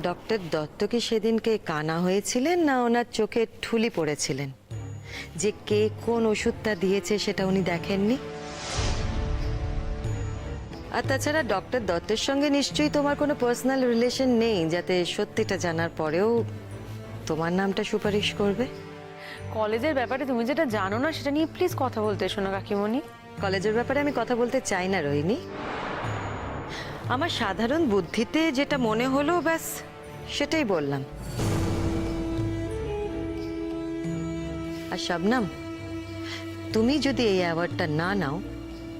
Doctor Dutta কি সেদিনকে কানা হয়েছিলেন না ওনার চোখে ঠুলি পড়েছিলেন যে কে কোন ওষুধটা দিয়েছে সেটা উনি দেখেননি? আর তাছাড়া ডক্টর দত্তের সঙ্গে নিশ্চয়ই তোমার কোনো পার্সোনাল রিলেশন নেই যাতে সত্যিটা জানার পরেও তোমার নামটা সুপারিশ করবে। কলেজের ব্যাপারে তুমি যেটা জানো না সেটা নিয়ে প্লিজ কথা বলতে এসো না কাকিমণি। কলেজের ব্যাপারে আমি কথা বলতে চাই না রোহিণী। আমার সাধারণ বুদ্ধিতে যেটা মনে হলো ব্যাস সেটাই বললাম। আর শবনম, তুমি যদি এই অ্যাওয়ার্ডটা না নাও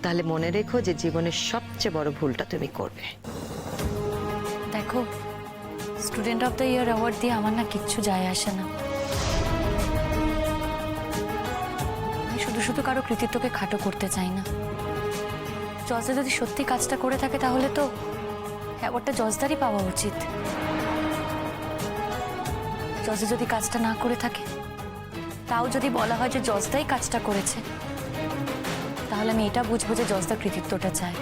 তাহলে মনে রেখো যে জীবনের সবচেয়ে বড় ভুলটা তুমি করবে। দেখো, student of the year award দিয়ে আমার না কিচ্ছু যায় আসে না। আমি শুধু শুধু কারো কৃতিত্বকে খাটো করতে চাই না। জজদা যদি সত্যি কাজটা করে থাকে তাহলে তো অ্যাওয়ার্ডটা জজদারই পাওয়া উচিত। জজদা যদি কাজটা না করে থাকে, তাও যদি বলা হয় যে জজদাই কাজটা করেছে, তাহলে আমি এটা বুঝবো যে জজদা কৃতিত্বটা চায়।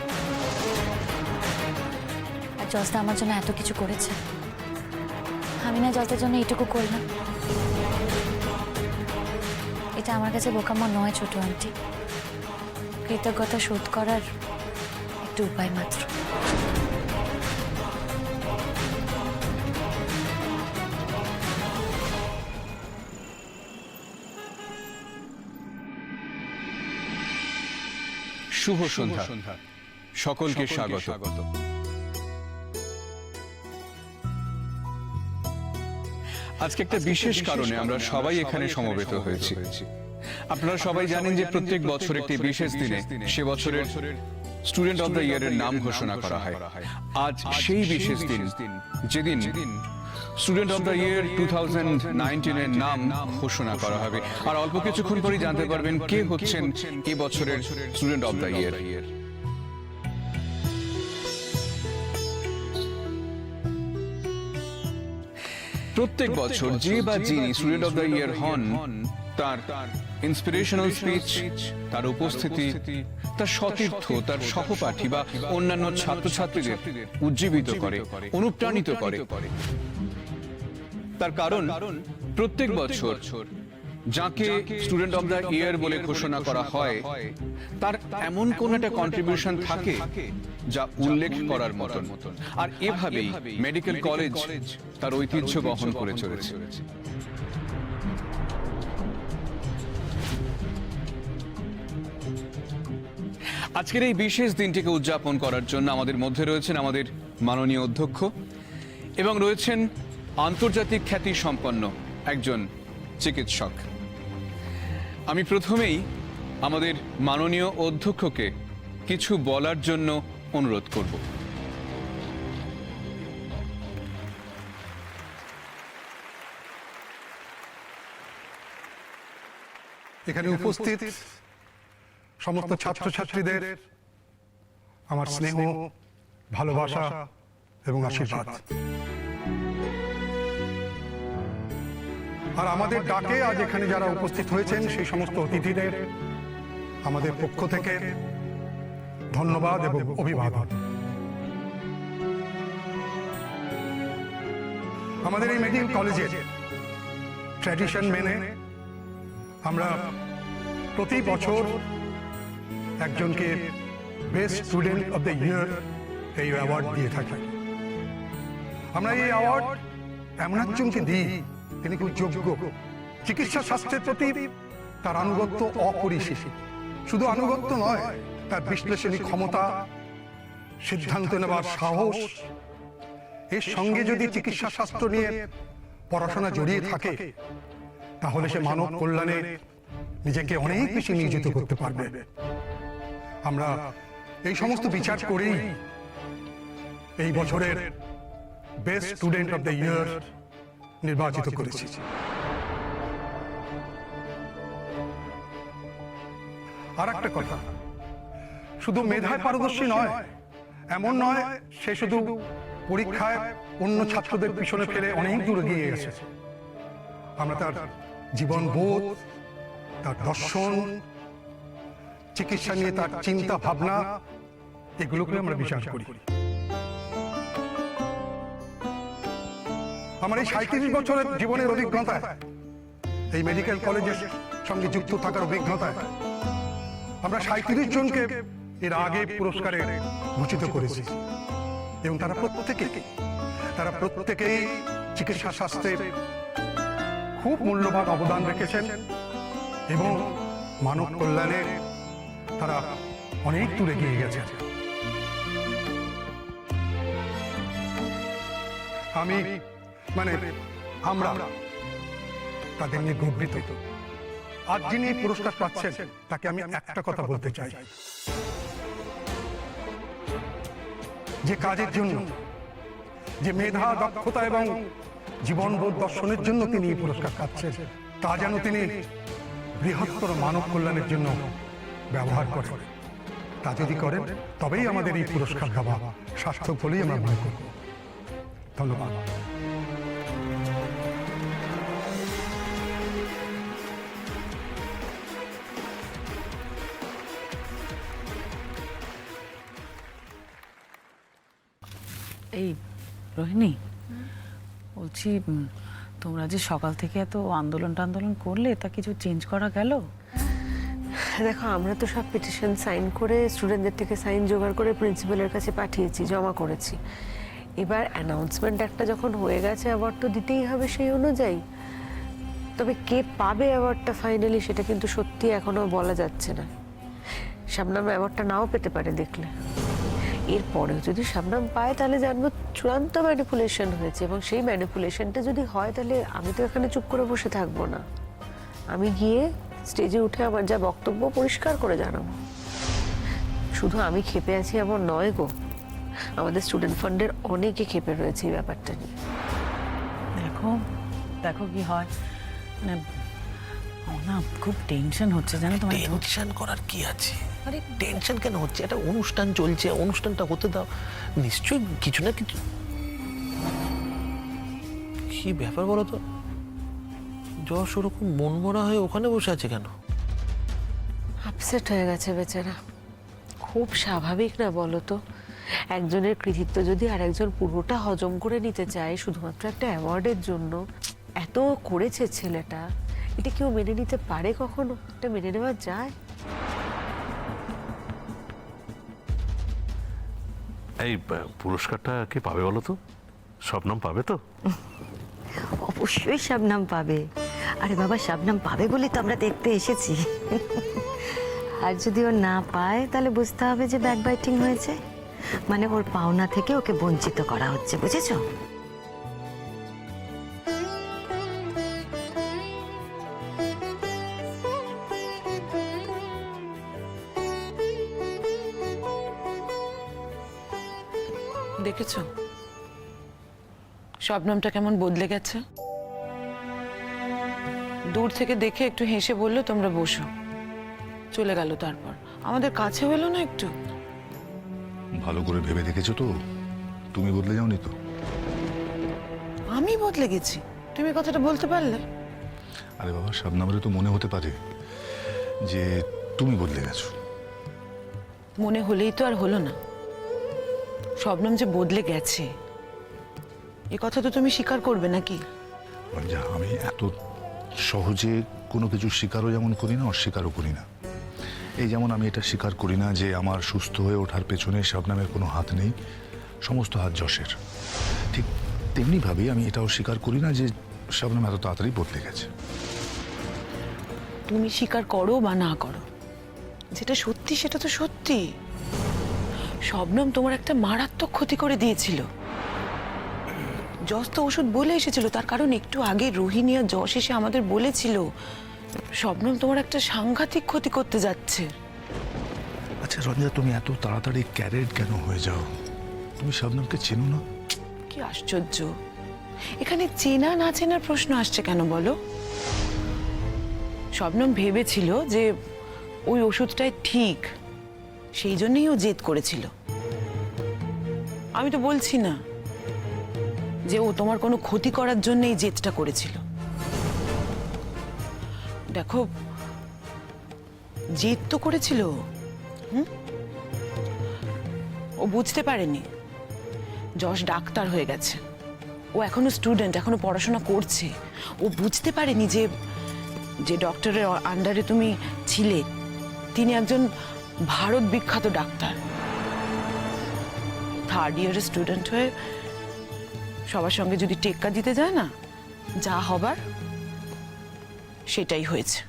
আর জজদা আমার জন্য এত কিছু করেছে, আমি না জজদার জন্য এইটুকু করলাম। এটা আমার কাছে বোকামো নয় ছোট আন্টি, কৃতজ্ঞতা শোধ করার একটু উপায় মাত্র। শুভ সন্ধ্যা, সকলকে স্বাগত। আজকে একটা বিশেষ কারণে আমরা সবাই এখানে সমবেত হয়েছি। আপনারা সবাই জানেন যে প্রত্যেক বছর একটি বিশেষ দিনে সে বছরের স্টুডেন্ট অফ দ্য ইয়ারের নাম ঘোষণা করা হয়। আজ সেই বিশেষ দিন যেদিন স্টুডেন্ট অফ দ্য ইয়ার 2019 এর নাম ঘোষণা করা হবে। আর অল্প কিছুক্ষণ পরেই জানতে পারবেন কে হচ্ছেন এই বছরের স্টুডেন্ট অফ দ্য ইয়ার। প্রত্যেক বছর যে বা যিনি স্টুডেন্ট অফ দ্য ইয়ার হন, তার ইন্সপিরেশনাল স্পিচ, তার উপস্থিতি, তার সতীর্থ, তার সহপাঠী বা অন্যান্য ছাত্রছাত্রীদের উজ্জীবিত করে, অনুপ্রাণিত করে। তার কারণ প্রত্যেক বছর যাকে স্টুডেন্ট অফ দ্য ইয়ার বলে ঘোষণা করা হয় তার এমন কোন একটা কন্ট্রিবিউশন থাকে যা উল্লেখ করার মতন। আর এভাবেই মেডিকেল কলেজ তার ঐতিহ্য বহন করে চলেছে। আজকের এই বিশেষ দিনটিকে উদযাপন করার জন্য আমাদের মধ্যে রয়েছেন আমাদের মাননীয় অধ্যক্ষ এবং রয়েছেন আন্তর্জাতিক খ্যাতি সম্পন্ন একজন চিকিৎসক। আমি প্রথমেই আমাদের মাননীয় অধ্যক্ষকে কিছু বলার জন্য অনুরোধ করব। এখানে উপস্থিত সমস্ত ছাত্রছাত্রীদের আমার স্নেহ, ভালোবাসা এবং আশীর্বাদ। আর আমাদের ডাকে আজ এখানে যারা উপস্থিত হয়েছেন সেই সমস্ত অতিথিদের আমাদের পক্ষ থেকে ধন্যবাদ এবং অভিবাদন। আমাদের এই মেডিকেল কলেজের ট্র্যাডিশন মেনে আমরা প্রতি বছর একজনকে best student of the year এই অ্যাওয়ার্ড দিয়ে থাকি। আমরা এই অ্যাওয়ার্ড এমন একজনকে দিই তিনি খুব যোগ্য, চিকিৎসা শাস্ত্রের প্রতি তার আনুগত্য অপরিসীম। শুধু আনুগত্য নয়, তার বিশ্লেষণী ক্ষমতা, সিদ্ধান্ত নেবার সাহস, এর সঙ্গে যদি চিকিৎসা শাস্ত্র নিয়ে পড়াশোনা জড়িয়ে থাকে তাহলে সে মানব কল্যাণে নিজেকে অনেক বেশি নিয়োজিত করতে পারবে। আমরা এই সমস্ত বিচার করেই এই বছরের best student of the year নির্বাচিত করেছি। আর একটা কথা, শুধু মেধায় পারদর্শী নয়, এমন নয় সে শুধু পরীক্ষায় অন্য ছাত্রদের পিছনে ফেলে অনেক দূর এগিয়ে গেছে। আমরা তার জীবন বোধ, তার দর্শন, চিকিৎসা নিয়ে তার চিন্তা ভাবনা, এগুলোকে আমরা বিচার করি। আমার এই 37 বছরের জীবনের অভিজ্ঞতায়, এই মেডিকেল কলেজের সঙ্গে যুক্ত থাকার অভিজ্ঞতায় আমরা 37 জনকে এর আগে পুরস্কারে ভূষিত করেছি এবং তারা প্রত্যেকেই চিকিৎসা শাস্ত্রে খুব মূল্যবান অবদান রেখেছেন এবং মানব কল্যাণে তারা অনেক দূরে এগিয়ে গেছেন। আমরা তাদের নিয়ে গর্বিত। আজ যিনি পুরস্কার পাচ্ছেন তাকে আমি একটা কথা বলতে চাই, যে কাজের জন্য, যে মেধা, দক্ষতা এবং জীবনবোধ দর্শনের জন্য তিনি এই পুরস্কার পাচ্ছেন, তা যেন তিনি বৃহত্তর মানব কল্যাণের জন্য ব্যবহার করেন। তা যদি করেন তবেই আমাদের এই পুরস্কার দেওয়া সার্থক বলেই আমরা মনে করব। ধন্যবাদ। এই রোহিণী, বলছি তোমরা যে সকাল থেকে এত আন্দোলন করলে, তা কিছু চেঞ্জ করা গেল? দেখো, আমরা তো সব পিটিশন সাইন করে স্টুডেন্টদের থেকে সাইন জোগাড় করে প্রিন্সিপালের কাছে পাঠিয়েছি, জমা করেছি। এবার অ্যানাউন্সমেন্ট একটা যখন হয়ে গেছে, অ্যাওয়ার্ড তো দিতেই হবে সেই অনুযায়ী। তবে কে পাবে অ্যাওয়ার্ডটা ফাইনালি, সেটা কিন্তু সত্যি এখনো বলা যাচ্ছে না। শাবনাম অ্যাওয়ার্ডটা নাও পেতে পারে দেখলে। এরপরেও যদি শাবনাম পায় তাহলে জানবো চূড়ান্ত ম্যানিপুলেশন হয়েছে, এবং সেই ম্যানিপুলেশনটা যদি হয় তাহলে আমি তো এখানে চুপ করে বসে থাকবো না। আমি গিয়ে স্টেজে উঠে আমার যা বক্তব্য পরিষ্কার করে জানাবো। শুধু আমি ক্ষেপে আছি এমন নয় গো, আমাদের স্টুডেন্ট ফান্ডের অনেকে ক্ষেপে রয়েছে এই ব্যাপারটা নিয়ে। দেখো দেখো কি হয়। মানে আমার না খুব টেনশন হচ্ছে, জানো তোমার। টেনশন করার কি আছে? আরে টেনশন কেন হচ্ছে? একটা অনুষ্ঠান চলছে, অনুষ্ঠানটা হতে দাও। নিশ্চয়ই কিছু না কিছু। কি ব্যাপার বলো তো? যশ ওরকম মনমরা হয়ে ওখানে বসে আছে কেন? আপসেট হয়ে গেছে বেচারা। খুব স্বাভাবিক না বলো তো? একজনের কৃতিত্ব যদি আরেকজন পুরোটা হজম করে নিতে চায় শুধুমাত্র একটা অ্যাওয়ার্ডের জন্য, এত করেছে ছেলেটা, এটা কেউ মেনে নিতে পারে কখনো? এটা মেনে নেওয়া যায়? এই পুরস্কারটা কে পাবে বলো তো? শবনম পাবে তো? অবশ্যই শাবনাম পাবে। আরে বাবা, শাবনাম পাবে বলে তো আমরা দেখতে এসেছি। আর যদি ও না পায় তাহলে বুঝতে হবে যে ব্যাকবাইটিং হয়েছে, মানে ওর পাওনা থেকে ওকে বঞ্চিত করা হচ্ছে, বুঝেছো? দেখেছো শবনমটা কেমন বদলে গেছে? দূর থেকে দেখে একটু হেসে বললো তোমরা বসো, চলে গেল। তারপর আমাদের কাছে এলো না একটু। ভালো করে ভেবে দেখেছো তো? তুমি বদলে যাওনি তো? আমি বদলে গেছি? তুমি কথাটা বলতে পারলে? আরে বাবা, শাবনামের তো মনে হতে পারে যে তুমি বদলে গেছো। মনে হলেই তো আর হলো না। শবনম যে বদলে গেছে এ কথা তো তুমি স্বীকার করবে নাকি? যা, আমি এত সহজে কোনো কিছু স্বীকারও যেমন করি না, অস্বীকারও করি না। এই যেমন আমি এটা স্বীকার করি না যে আমার সুস্থ হয়ে ওঠার পেছনে শাবনামের কোনো হাত নেই, সমস্ত হাত যশের। ঠিক তেমনিভাবেই আমি এটাও স্বীকার করি না যে শাবনাম এত তাড়াতাড়ি বদলে গেছে। তুমি স্বীকার করো বা না করো, যেটা সত্যি সেটা তো সত্যি। শবনম তোমার একটা মারাত্মক ক্ষতি করে দিয়েছিল। যশ তো ওষুধ বলে এসেছিল, তার কারণ একটু আগে রোহিণী আর যশ এসে আমাদের বলেছিল শবনম তোমার একটা সাংঘাতিক ক্ষতি করতে যাচ্ছে। আচ্ছা রঞ্জা, তুমি এত তাড়াতাড়ি ক্যারেট কেন হয়ে যাও? তুমি শাবনামকে চেনো না? কি আশ্চর্য, এখানে চেনা না চেনার প্রশ্ন আসছে কেন বলো? শবনম ভেবেছিল যে ওই ওষুধটাই ঠিক, সেই জন্যই ও জেদ করেছিল। আমি তো বলছি না যে ও তোমার কোনো ক্ষতি করার জন্য এই জেদটা করেছিল। দেখো, জেদ তো করেছিল। ও বুঝতে পারেনি যশ ডাক্তার হয়ে গেছে, ও এখনো স্টুডেন্ট, এখনো পড়াশোনা করছে। ও বুঝতে পারেনি যে যে ডক্টরের আন্ডারে তুমি ছিলে তিনি একজন ভারত বিখ্যাত ডাক্তার। থার্ড ইয়ারের স্টুডেন্ট হয়ে সবার সঙ্গে যদি টেক্কা দিতে যায় না, যা হবার সেটাই হয়েছে।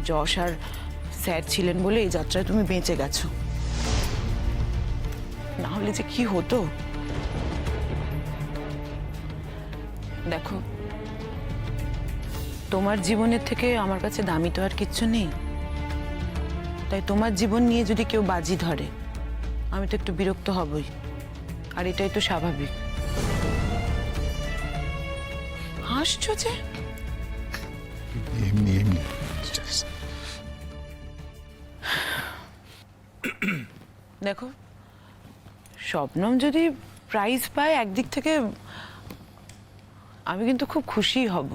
যশ আর স্যার ছিলেন বলে এই যাত্রায় তুমি বেঁচে গেছো, না হলে যে কি হতো। দেখো, তোমার জীবনের থেকে আমার কাছে দামি তো আর কিচ্ছু নেই, তাই তোমার জীবন নিয়ে যদি কেউ বাজি ধরে আমি তো একটু বিরক্ত হবই, আর এটাই তো স্বাভাবিক। হাসছো যে? এমনি এমনি দেখো, শবনম যদি প্রাইজ পায় একদিক থেকে আমি কিন্তু খুব খুশি হব।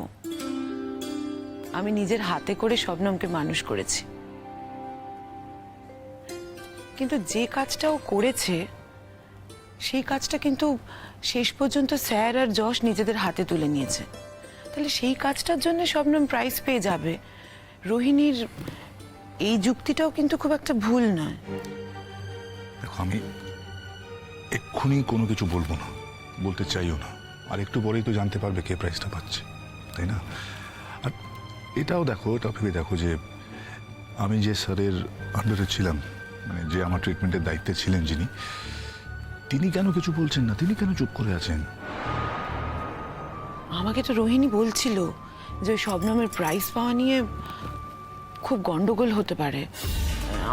আমি নিজের হাতে করে শবনমকে মানুষ করেছি, কিন্তু যে কাজটা ও করেছে সেই কাজটা কিন্তু শেষ পর্যন্ত স্যার আর যশ নিজেদের হাতে তুলে নিয়েছে। তাহলে সেই কাজটার জন্য শবনম প্রাইজ পেয়ে যাবে, রোহিণীর এই যুক্তিটাও কিন্তু খুব একটা ভুল নয়। দেখো, আমি এক্ষুনি কোনো কিছু বলবো না, বলতে চাইও না। আর একটু পরেই তো জানতে পারবে কে প্রাইজটা পাচ্ছে, তাই না? আর এটাও দেখো, এটা ভেবে দেখো যে আমি যে স্যারের আন্ডারে ছিলাম, মানে যে আমার ট্রিটমেন্টের দায়িত্বে ছিলেন যিনি, তিনি কেন কিছু বলছেন না? তিনি কেন চুপ করে আছেন? আমাকে তো রোহিণী বলছিল যে ওই শবনমের প্রাইজ পাওয়া নিয়ে খুব গন্ডগোল হতে পারে।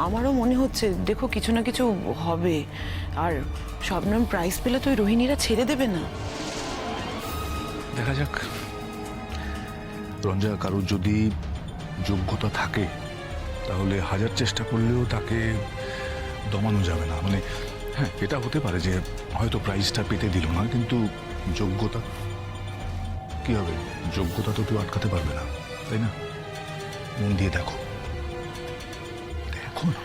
আমারও মনে হচ্ছে দেখো কিছু না কিছু হবে, আর শবনম প্রাইজ পেলে তো ওই রোহিণীরা ছেড়ে দেবে না। দেখা যাক। রঞ্জা, কারোর যদি যোগ্যতা থাকে তাহলে হাজার চেষ্টা করলেও তাকে দমানো যাবে না। মানে হ্যাঁ, এটা হতে পারে যে হয়তো প্রাইজটা পেতে দিল না, কিন্তু যোগ্যতা কি হবে? যোগ্যতা তো কেউ আটকাতে পারবে না, তাই না? মন দিয়ে দেখো, দেখো না।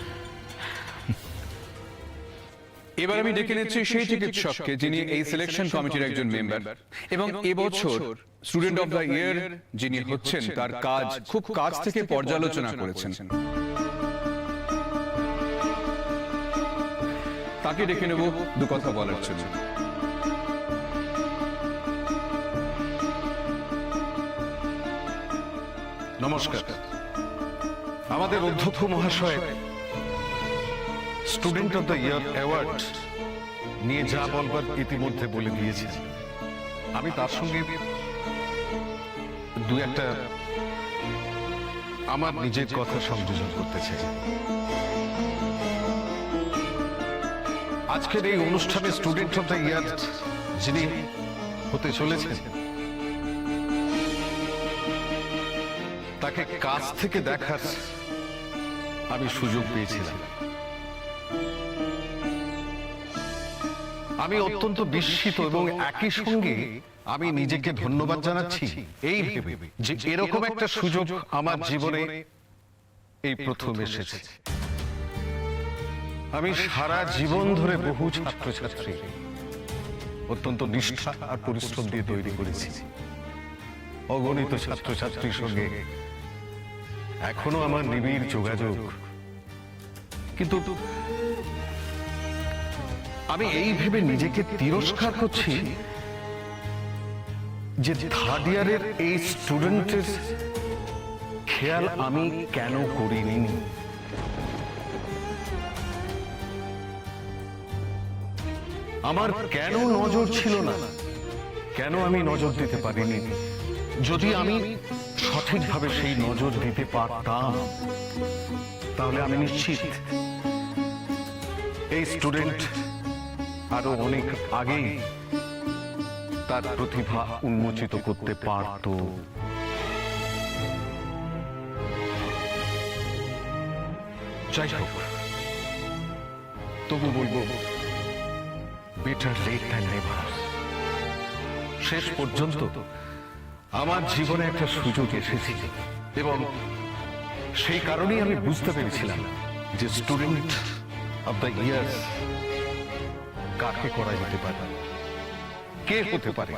এবার আমি ডেকে নিচ্ছি সেই চিকিৎসককে যিনি এই সিলেকশন কমিটির একজন মেম্বার এবং এবছর স্টুডেন্ট অফ দ্য ইয়ার যিনি হচ্ছেন, তার কাজ খুব কাছ থেকে পর্যালোচনা করেছেন। তাকে ডেকে নেব দু কথা বলার জন্য। নমস্কার। আমাদের অধ্যক্ষ মহাশয় student of the year award নিয়ে যা বলবার ইতিমধ্যে বলে দিয়েছেন। আমি তার সঙ্গে দু একটা আমার নিজের কথা সংযোজন করতে চাই। আজকের এই অনুষ্ঠানে স্টুডেন্ট অফ দ্য ইয়ার যিনি হতে চলেছেন তাকে কাছ থেকে দেখার আমি সুযোগ পেয়েছিলাম। আমি অত্যন্ত বিস্মিত এবং একই সঙ্গে আমি নিজেকে ধন্যবাদ জানাচ্ছি এই ভেবে যে এরকম একটা সুযোগ আমার জীবনে এই প্রথম এসেছে। আমি সারা জীবন ধরে বহু ছাত্রছাত্রী অত্যন্ত নিষ্ঠা আর পরিশ্রম দিয়ে তৈরি করেছি। অগণিত ছাত্রছাত্রীর সঙ্গে এখনো আমার নিবিড় যোগাযোগ, কিন্তু আমি এই ভেবে নিজেকে তিরস্কার করছি যে থার্ড ইয়ারের এই স্টুডেন্টের খেয়াল আমি কেন করিনি। আমার কেন নজর ছিল না? কেন আমি নজর দিতে পারিনি? যদি আমি সঠিকভাবে সেই নজর দিতে পারতাম তাহলে আমি নিশ্চিত এই স্টুডেন্ট আরো অনেক আগেই তার প্রতিভা উন্মোচিত করতে পারত। যাই হোক, তবু বলবো বেটার লেট দ্যান নেভার। শেষ পর্যন্ত আমার জীবনে একটা সুযোগ এসেছিল এবং সেই কারণেই আমি বুঝতে পেরেছিলাম যে স্টুডেন্ট অফ দ্য ইয়ার কাকে করা যেতে পারে। কে হতে পারে?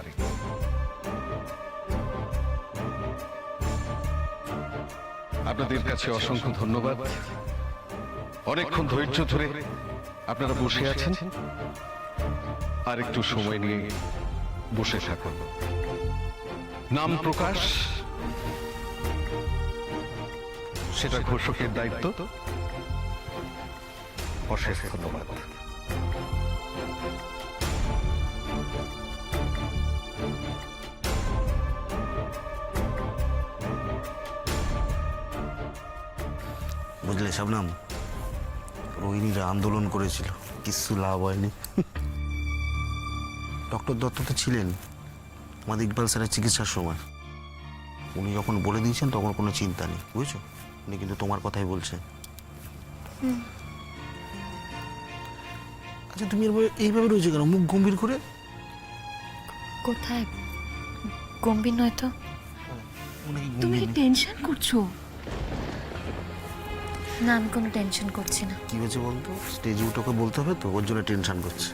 আপনাদের কাছে অসংখ্য ধন্যবাদ। অনেকক্ষণ ধৈর্য ধরে আপনারা বসে আছেন, আর একটু সময় নিয়ে বসে থাকুন। নাম প্রকাশ সেটা ঘোষকের দায়িত্ব। অশেষ ধন্যবাদ। বুঝলে শবনম, রোহিণীরা আন্দোলন করেছিল, কিচ্ছু লাভ হয়নি। ডক্টর দত্ত তো ছিলেন আমাদের ইকবাল স্যারের চিকিৎসার সময়। উনি যখন বলে দিয়েছেন তখন কোনো চিন্তা নেই, বুঝছো? উনি কিন্তু তোমার কথাই বলছেন। আচ্ছা, তুমি এইভাবে রয়েছে কেন, মুখ গম্ভীর করে? কোথায় গম্ভীর নয় তো? তুমি কি টেনশন করছো? না, আমি কোনো টেনশন করছি না। কি হয়েছে বলতো? স্টেজে উঠোকে বলতে হবে তো, ওর জন্য টেনশন করছে।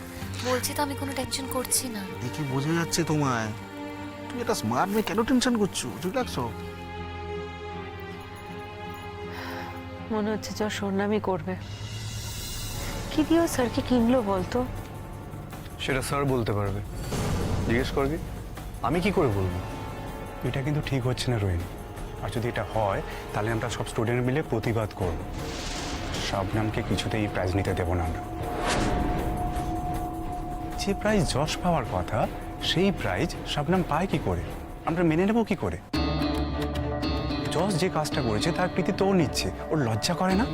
বলছি তো আমি কোনো টেনশন করছি না। দেখে বোঝা যাচ্ছে তোমায়। তুমি এটা স্মার্ট মেয়ে, কেন টেনশন করছো? রিল্যাক্স হও। মনে হচ্ছে যশ ওর নামই করবে। কি দিয়েও স্যারকে কিনলো বলতো? সেটা স্যার বলতে পারবে, জিজ্ঞেস করবি। আমি কি করে বলবো? এটা কিন্তু ঠিক হচ্ছে না রোহিণী, আর যদি এটা হয় তাহলে আমরা সব স্টুডেন্ট মিলে প্রতিবাদ করব। শবনমকে কিছুতেই প্রাইজ নিতে দেব না আমরা। যে প্রাইজ যশ পাওয়ার কথা সেই প্রাইজ শবনম পায় কি করে? আমরা মেনে নেব কি করে? যশ যে কাজটা করেছে তার কৃতিত্ব ও নিচ্ছে, ওর লজ্জা করে না?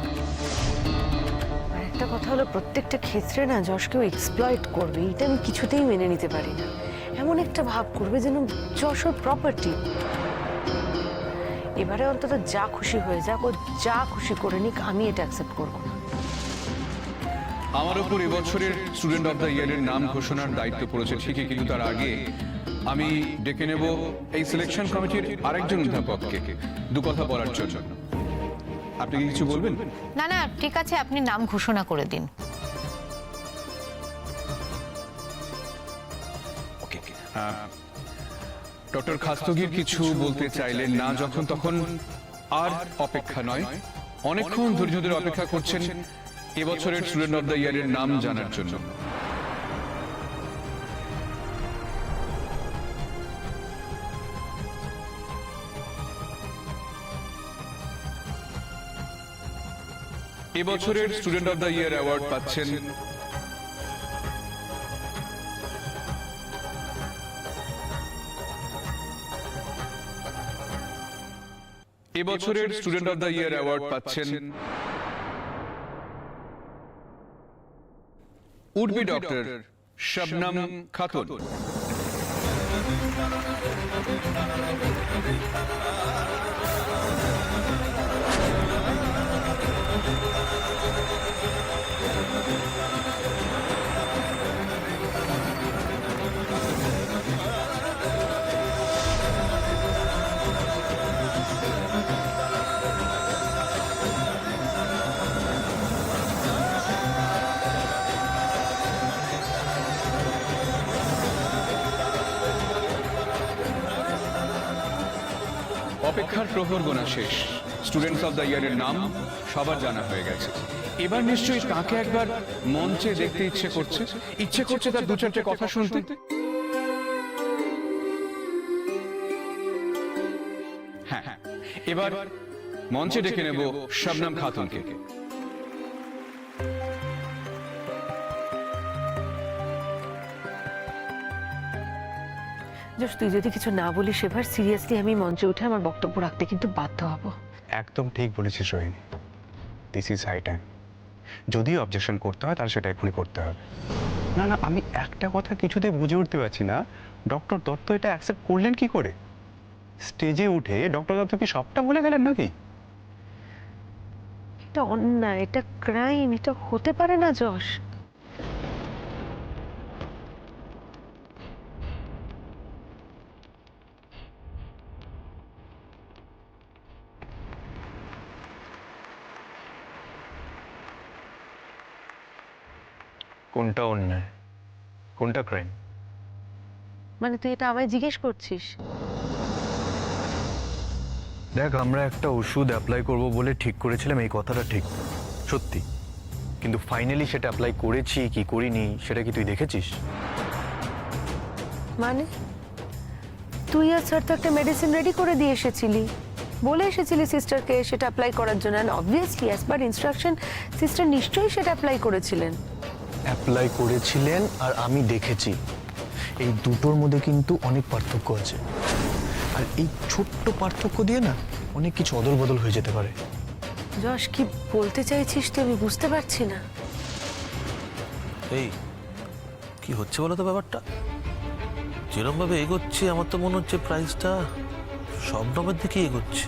আর একটা কথা হলো, প্রত্যেকটা ক্ষেত্রে না যশকেও এক্সপ্লয়েট করবে, এটা আমি কিছুতেই মেনে নিতে পারি না। এমন একটা ভাব করবে যেন যশ ওর প্রপার্টি। এবারে অন্তত যা খুশি হয়ে যাক, ও যা খুশি করে নিক, আমি এটা অ্যাকসেপ্ট করবো না। আমার উপর এবছরের স্টুডেন্ট অফ দ্য ইয়ারের নাম ঘোষণার দায়িত্ব পড়েছে ঠিকই, কিন্তু তার আগে আমি ডেকে নেব এই সিলেকশন কমিটির আরেকজন অধ্যাপককে দু কথা বলার জন্য। আপনি কি কিছু বলবেন? না না, ঠিক আছে, আপনি নাম ঘোষণা করে দিন। ওকে। ডক্টর খাস্তগীর কিছু বলতে চাইলেন না যখন তখন আর অপেক্ষা নয়, অনেকক্ষণ ধৈর্য ধরে অপেক্ষা করছেন এবছরের স্টুডেন্ট অফ দ্য ইয়ারের নাম জানার জন্য। এবছরের student of the year award পাচ্ছেন এবছরের student of the year award পাচ্ছেন উডবি ডক্টর শবনম খাতুন। অপেক্ষার প্রহর গোনা শেষ, স্টুডেন্টস অফ দ্য ইয়ারের নাম সবার জানা হয়ে গেছে। এবার নিশ্চয়ই তাকে একবার মঞ্চে দেখতে ইচ্ছে করছে তার দু চারটে কথা শুনতে। হ্যাঁ, এবার মঞ্চে ডেকে নেব শবনম খাতুনকে। যশ, তুই যদি কিছু না বলিস এবার, সিরিয়াসলি আমি মঞ্চে উঠে আমার বক্তব্য রাখতে কিন্তু বাধ্য হব। একদম ঠিক বলেছিস Rohini, this is high time. যদি অবজেকশন করতে হয় তাহলে সেটা এখনই করতে হবে। না না, আমি একটা কথা কিছুতেই বুঝে উঠতে পারছি না, ডক্টর দত্ত এটা অ্যাকসেপ্ট করলেন কি করে? স্টেজে উঠে ডক্টর দত্ত কি সবটা বলে গেলেন নাকি? এটা অন্যায়, এটা ক্রাইম, এটা হতে পারে না যশ। কোনটা অন্যায়, কোনটা ক্রাইম? মানে তুই এটা আমায় জিজ্ঞেস করছিস? দেখ, আমরা একটা ওষুধ অ্যাপ্লাই করব বলে ঠিক করেছিলাম, এই কথাটা ঠিক সত্যি, কিন্তু ফাইনালি সেটা অ্যাপ্লাই করেছি কি করিনি সেটা কি তুই দেখেছিস? মানে তুই আর স্যার তো একটা মেডিসিন রেডি করে দিয়ে এসেছিলি, বলে এসেছিলি সিস্টারকে সেটা অ্যাপ্লাই করার জন্য, and obviously as per instruction sister নিশ্চয়ই সেটা অ্যাপ্লাই করেছিলেন। অ্যাপ্লাই করেছিলেন আর আমি দেখেছি, এই দুটোর মধ্যে কিন্তু অনেক পার্থক্য আছে, আর এই ছোট্ট পার্থক্য দিয়ে না অনেক কিছু অদল বদল হয়ে যেতে পারে। যশ, কি বলতে চাইছিস তুই? আমি বুঝতে পারছি না। এই কি হচ্ছে বলো তো ব্যাপারটা? যেরকম ভাবে এগোচ্ছে আমার তো মনে হচ্ছে প্রাইসটা শবনমের দিকে এগোচ্ছে,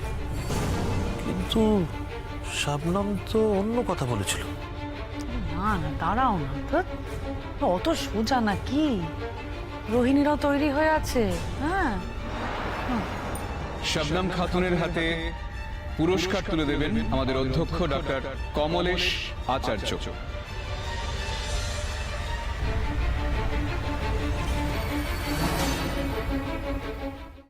কিন্তু শবনম তো অন্য কথা বলেছিল। না না, দাঁড়াও না তো, অত সোজা না কি? রোহিণীরাও তৈরি হয়ে আছে। হ্যাঁ, শবনম খাতুনের হাতে পুরস্কার তুলে দেবেন আমাদের অধ্যক্ষ ডক্টর কমলেশ আচার্য।